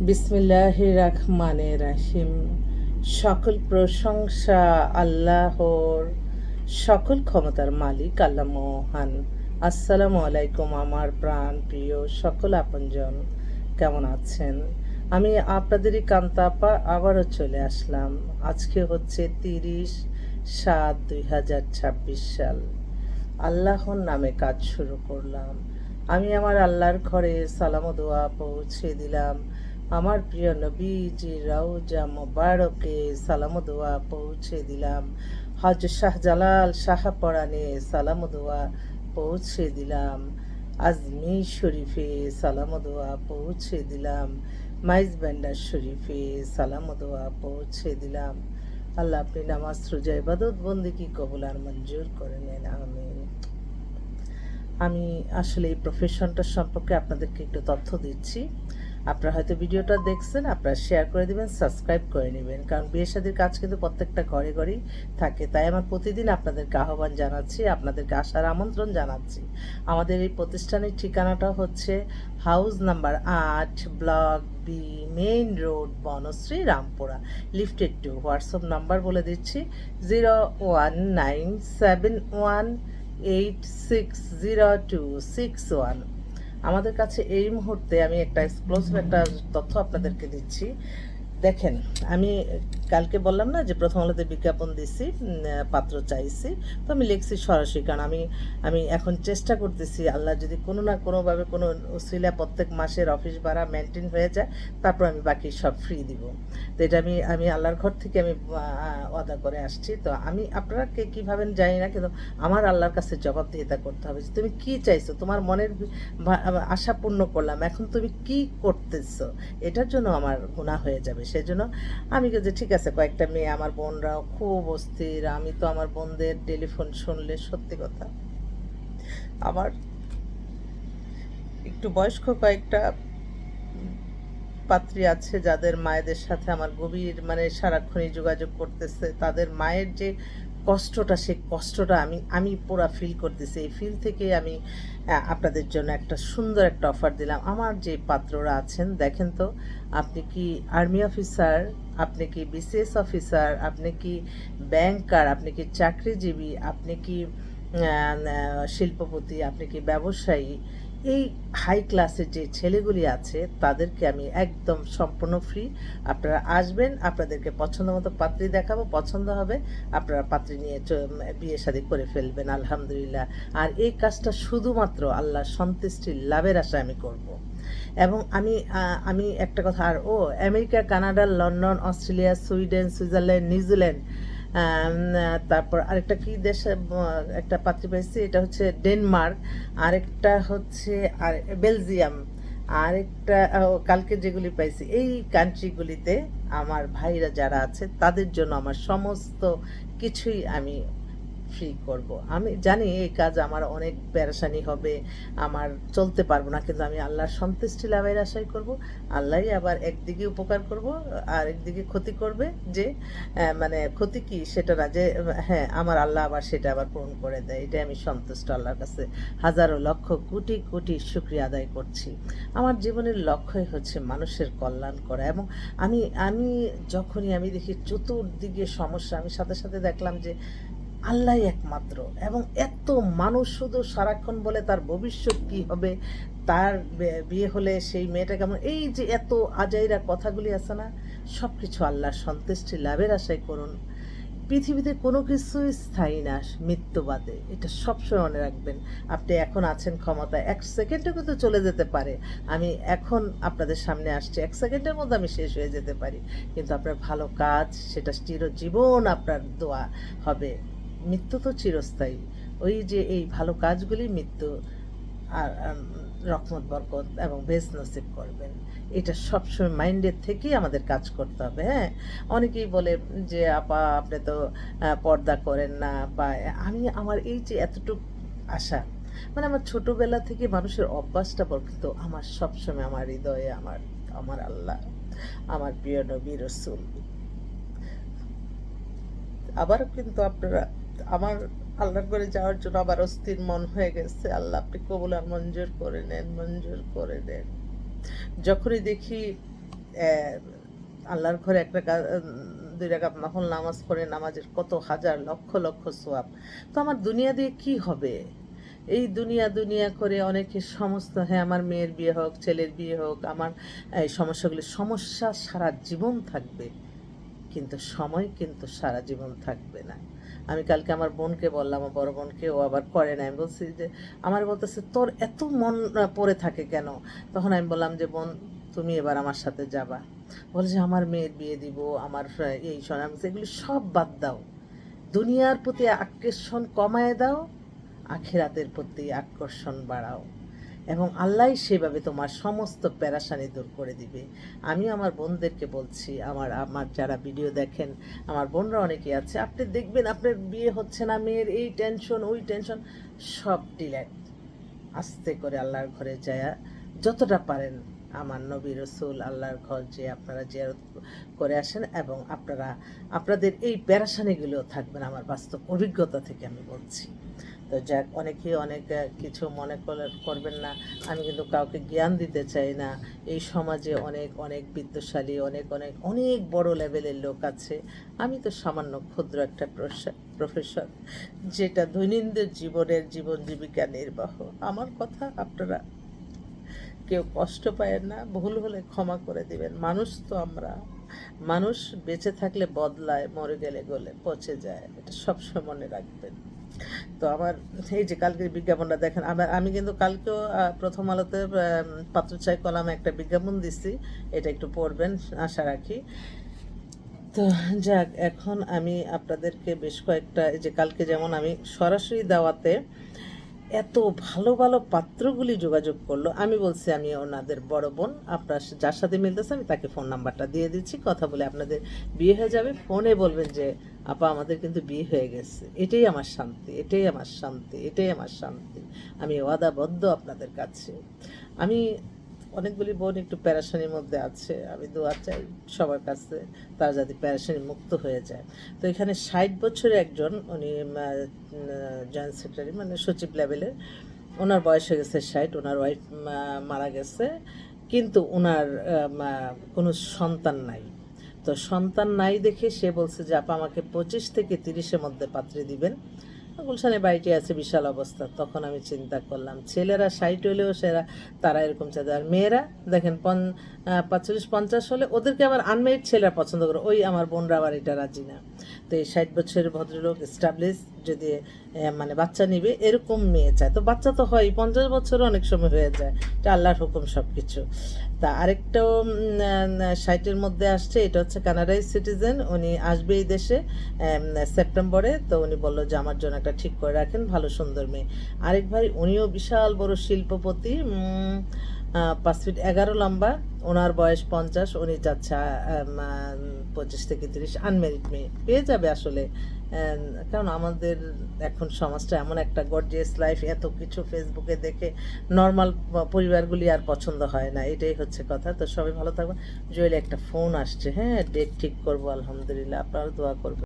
বিসমিল্লাহির রহমানির রহিম। সকল প্রশংসা আল্লাহর, সকল ক্ষমতার মালিক আল্লাহ মহান। আসসালামু আলাইকুম আমার প্রাণ প্রিয় সকল আপনজন, কেমন আছেন? আমি আপনাদেরই কান্তা আপা আবারও চলে আসলাম। আজকে হচ্ছে 30/7/2026 সাল। আল্লাহর নামে কাজ শুরু করলাম। আমি আমার আল্লাহর ঘরে সালাম ও দোয়া পৌঁছে দিলাম। আমার প্রিয় নবীজি রওজা মোবারকে সালাম ও দোয়া পৌঁছে দিলাম। হজ শাহজালাল শাহপরানে সালাম ও দোয়া পৌঁছে দিলাম। আজমির শরীফে সালাম ও দোয়া পৌঁছে দিলাম। মাইজ ব্যান্ডার শরীফে সালাম ও দোয়া পৌঁছে দিলাম। আল্লাহ আপনি নামাজ রোজা ইবাদত বন্দেগী কবুল আর মঞ্জুর করে নেন, আমিন। আমি আসলে এই প্রফেশনটার সম্পর্কে আপনাদেরকে একটু তথ্য দিচ্ছি। আপনারা হয়তো ভিডিওটা দেখছেন, আপনারা শেয়ার করে দিবেন, সাবস্ক্রাইব করে নেবেন, কারণ বিয়ে শাদীর কাজ কিন্তু প্রত্যেকটা ঘরে ঘরেই থাকে। তাই আমার প্রতিদিন আপনাদেরকে আহ্বান জানাচ্ছি, আপনাদেরকে আসার আমন্ত্রণ জানাচ্ছি। আমাদের এই প্রতিষ্ঠানের ঠিকানাটা হচ্ছে house number 8, block B, main road, Banasree, Rampura, lifted 2। WhatsApp number বলে দিচ্ছি 0197118600261। আমাদের কাছে এই মুহূর্তে আমি একটা এক্সক্লুসিভ একটা তথ্য আপনাদেরকে দিচ্ছি। দেখেন, আমি কালকে বললাম না যে প্রথম আলোতে বিজ্ঞাপন দিছি, পাত্র চাইছি, তো আমি লিখছি সরাসরি, কারণ আমি আমি এখন চেষ্টা করতেছি, আল্লাহ যদি কোনো না কোনোভাবে কোনো উসিলা প্রত্যেক মাসের অফিস ভাড়া মেনটেন হয়ে যায়, তারপর আমি বাকি সব ফ্রি দিব। তো এটা আমি আমি আল্লাহর ঘর থেকে আমি ওয়াদা করে আসছি। তো আমি আপনারা কে কী ভাবেন জানি না, কিন্তু আমার আল্লাহর কাছে জবাবদিহিতা করতে হবে যে তুমি কি চাইছো, তোমার মনের আশা পূর্ণ করলাম, এখন তুমি কি করতেছো, এটার জন্য আমার গুনাহ হয়ে যাবে। সেজন্য আমি যে ঠিক আছে, কয়েকটা মেয়ে আমার বোনরাও খুব অস্থির। আমি তো আমার বোনদের টেলিফোন শুনলে সত্যি কথা, আমার একটু বয়স্ক কয়েকটা পাত্রী আছে যাদের মায়েদের সাথে আমার গভীর সারাক্ষণই যোগাযোগ করতেছে। তাদের মায়ের যে কষ্টটা, সেই কষ্টটা আমি আমি পুরা ফিল করতেছি। এই ফিল থেকে আমি আপনাদের জন্য একটা সুন্দর একটা অফার দিলাম। আমার যে পাত্ররা আছেন, দেখেন তো, আপনি কি আর্মি অফিসার, আপনি কি বিসিএস অফিসার, আপনি কি ব্যাংকার, আপনি কি চাকরিজীবী, আপনি কি শিল্পপতি, আপনি কি ব্যবসায়ী, এই হাই ক্লাসের যে ছেলেগুলি আছে তাদেরকে আমি একদম সম্পূর্ণ ফ্রি। আপনারা আসবেন, আপনাদেরকে পছন্দ মতো পাত্রী দেখাবো, পছন্দ হবে আপনারা পাত্রী নিয়ে বিয়ে শাদী করে ফেলবেন আলহামদুলিল্লাহ। আর এই কাজটা শুধুমাত্র আল্লাহর সন্তুষ্টি লাভের আশায় আমি করব। এবং আমি একটা কথা, আর America, Canada, London, Australia, Sweden, Switzerland, New Zealand, তারপর আরেকটা কি দেশে একটা পাত্রী পেয়েছি, এটা হচ্ছে ডেনমার্ক, আরেকটা হচ্ছে আর বেলজিয়াম, আরেকটা কালকে যেগুলি পাইছি, এই কান্ট্রিগুলিতে আমার ভাইরা যারা আছে তাদের জন্য আমার সমস্ত কিছুই আমি ফ্রি করব। আমি জানি এই কাজ আমার অনেক পেরেশানি হবে, আমার চলতে পারবো না, কিন্তু আমি আল্লাহর সন্তুষ্টি লাভের আশাই করব। আল্লাহই আবার একদিকে উপকার করব আর একদিকে ক্ষতি করবে, যে ক্ষতি কি সেটা না, যে হ্যাঁ আমার আল্লাহ আবার সেটা আবার পূরণ করে দেয়, এটাই আমি সন্তুষ্ট আল্লাহর কাছে হাজারো লক্ষ কোটি কোটি শুকরিয়া আদায় করছি। আমার জীবনের লক্ষ্যই হচ্ছে মানুষের কল্যাণ করা। এবং আমি আমি যখনই আমি দেখি চতুর্দিকে সমস্যা, আমি সাথে সাথে দেখলাম যে আল্লাহই একমাত্র। এবং এত মানুষ শুধু সারাক্ষণ বলে তার ভবিষ্যৎ কি হবে, তার বিয়ে হলে সেই মেয়েটা কেমন, এই যে এত আজাইরা কথাগুলি আছে না, সব কিছু আল্লাহর সন্তুষ্টি লাভের আশায় করুন। পৃথিবীতে কোনো কিছুই স্থায়ী না, মৃত্যু বাদে, এটা সবসময় মনে রাখবেন। আপনি এখন আছেন ক্ষমতায়, 1 সেকেন্ডে কিন্তু চলে যেতে পারে। আমি এখন আপনাদের সামনে আসছি, 1 সেকেন্ডের মধ্যে আমি শেষ হয়ে যেতে পারি, কিন্তু আপনার ভালো কাজ সেটা চিরজীবন আপনার দোয়া হবে। মৃত্যু তো চিরস্থায়ী, ওই যে এই ভালো কাজগুলি মৃত্যু আর রহমত বরকত এবং বেশ নসিব করবেন। এটা সবসময় মাইন্ডের থেকেই আমাদের কাজ করতে হবে। হ্যাঁ, অনেকেই বলে যে আপা আপনি তো পর্দা করেন না, বা আমার এই যে এতটুকু আশা, আমার ছোটবেলা থেকে মানুষের অভ্যাসটা কিন্তু আমার সবসময় আমার হৃদয়ে আমার আমার আল্লাহ, আমার প্রিয় নবী রসুল। আবারও কিন্তু আপনারা আমার আল্লাহর ঘরে যাওয়ার জন্য আবার অস্থির মন হয়ে গেছে। আল্লাহ আপনি কবুল আর মঞ্জুর করে নেন, মঞ্জুর করে নেন। যখনই দেখি আল্লাহর ঘরে এক রাকাত 2 রাকাত নফল নামাজ পড়ে নামাজের কত হাজার লক্ষ লক্ষ সওয়াব। তো আমার দুনিয়া দিয়ে কি হবে? এই দুনিয়া দুনিয়া করে অনেকের সমস্ত, হ্যাঁ আমার মেয়ের বিয়ে হোক, ছেলের বিয়ে হোক, আমার এই সমস্যা সারা জীবন থাকবে, কিন্তু সময় কিন্তু সারা জীবন থাকবে না। আমি কালকে আমার বোনকে বললাম, আমার বড় বোনকে, ও আবার করে না। আমি বলছি যে, আমার বলতেছে তোর এত মন পড়ে থাকে কেন? তখন আমি বললাম যে বোন, তুমি এবার আমার সাথে যাবা। বলে যে আমার মেয়ের বিয়ে দিব, আমার এই শোনা, এগুলি সব বাদ দাও, দুনিয়ার প্রতি আকর্ষণ কমায় দাও, আখিরাতের প্রতি আকর্ষণ বাড়াও, এবং আল্লাহ সেভাবে তোমার সমস্ত পেরেশানি দূর করে দিবে। আমি আমার বোনদেরকে বলছি, আমার যারা ভিডিও দেখেন, আমার বোনরা অনেকে আছে, আপনি দেখবেন আপনার বিয়ে হচ্ছে না, মেয়ের এই টেনশন ওই টেনশন, সব ডিলেট। আস্তে করে আল্লাহর ঘরে যায় যতটা পারেন আমার নবী রসুল আল্লাহর ঘর যে আপনারা জিয়ারত করে আসেন, এবং আপনাদের এই পেরেশানিগুলো থাকবেন, আমার বাস্তব অভিজ্ঞতা থেকে আমি বলছি। তো যাক, অনেকেই অনেক কিছু মনে করবেন না, আমি কিন্তু কাউকে জ্ঞান দিতে চাই না। এই সমাজে অনেক অনেক বিত্তশালী, অনেক অনেক অনেক বড় লেভেলের লোক আছে, আমি তো সামান্য ক্ষুদ্র একটা প্রফেসর, যেটা দৈনন্দিন জীবনের জীবন জীবিকা নির্বাহ। আমার কথা আপনারা কেউ কষ্ট পায়েন না, ভুল হলে ক্ষমা করে দিবেন। মানুষ তো আমরা, মানুষ বেঁচে থাকলে বদলায়, মরে গেলে গলে পচে যায়, এটা সবসময় মনে রাখবেন। তো আমার এই যে কালকের বিজ্ঞাপনটা দেখেন, আমি কিন্তু কালকেও প্রথম আলোতে পাত্রচাই কলামে একটা বিজ্ঞাপন দিচ্ছি, এটা একটু পড়বেন আশা রাখি। তো যাক, এখন আমি আপনাদেরকে বেশ কয়েকটা, এই যে কালকে যেমন আমি সরাসরি দাওয়াতে এত ভালো ভালো পাত্রগুলি যোগাযোগ করলো, আমি বলছি আমি ওনাদের বড় বোন, আপনার যার সাথে মিলতেছে আমি তাকে ফোন নাম্বারটা দিয়ে দিচ্ছি, কথা বলে আপনাদের বিয়ে হয়ে যাবে। ফোনে বলবেন যে আপা আমাদের কিন্তু বিয়ে হয়ে গেছে, এটাই আমার শান্তি, এটাই আমার শান্তি, এটাই আমার শান্তি। আমি ওয়াদাবদ্ধ আপনাদের কাছে। আমি অনেকগুলি বোন একটু প্যারাশানির মধ্যে আছে, আমি দোয়া চাই সবার কাছে তারা যাতে প্যারাশানি মুক্ত হয়ে যায়। তো এখানে 60 বছরের একজন, উনি জয়েন্ট সেক্রেটারি, মানে সচিব লেভেলের, ওনার বয়স হয়ে গেছে 60, ওনার ওয়াইফ মারা গেছে, কিন্তু ওনার কোনো সন্তান নাই। তো সন্তান নাই দেখে সে বলছে যে আপা আমাকে 25 থেকে 30-এর মধ্যে পাত্রী দিবেন। গুলশানে বাড়িটি আছে, বিশাল অবস্থা। তখন আমি চিন্তা করলাম, ছেলেরা 60 হলেও তারা এরকম চাইতে, আর মেয়েরা দেখেন 45-50 হলে ওদেরকে আবার আনমেরিড ছেলেরা পছন্দ করে, ওই আমার বোনরা আবার এটা রাজি না। তো এই 60 বছরের ভদ্রলোক এস্টাবলিশ, যদি মানে বাচ্চা নিবে এরকম মেয়ে চায়। তো বাচ্চা তো হয়, 50 বছরও অনেক সময় হয়ে যায়, এটা আল্লাহর হুকুম সব কিছু। তা আরেকটাও 60-এর মধ্যে আসছে, এটা হচ্ছে কানাডাই সিটিজেন, উনি আসবে এই দেশে সেপ্টেম্বরে। তো উনি বললো যে আমার জন্য একটা ঠিক করে রাখেন, ভালো সুন্দর মেয়ে। আরেক ভাই, উনিও বিশাল বড় শিল্পপতি, 5 ফিট 11 লম্বা, ওনার বয়স 50, উনি যাচ্ছে 25 থেকে 30, আনমেরিড মেয়ে পেয়ে যাবে আসলে। কারণ আমাদের এখন সমাজটা এমন একটা গর্জিয়াস লাইফ, এত কিছু ফেসবুকে দেখে নর্মাল পরিবারগুলি আর পছন্দ হয় না, এটাই হচ্ছে কথা। তো সবাই ভালো থাকবেন। জুয়েল একটা ফোন আসছে, হ্যাঁ ডেট ঠিক করবো, আলহামদুলিল্লাহ, আপনারা দোয়া করবেন।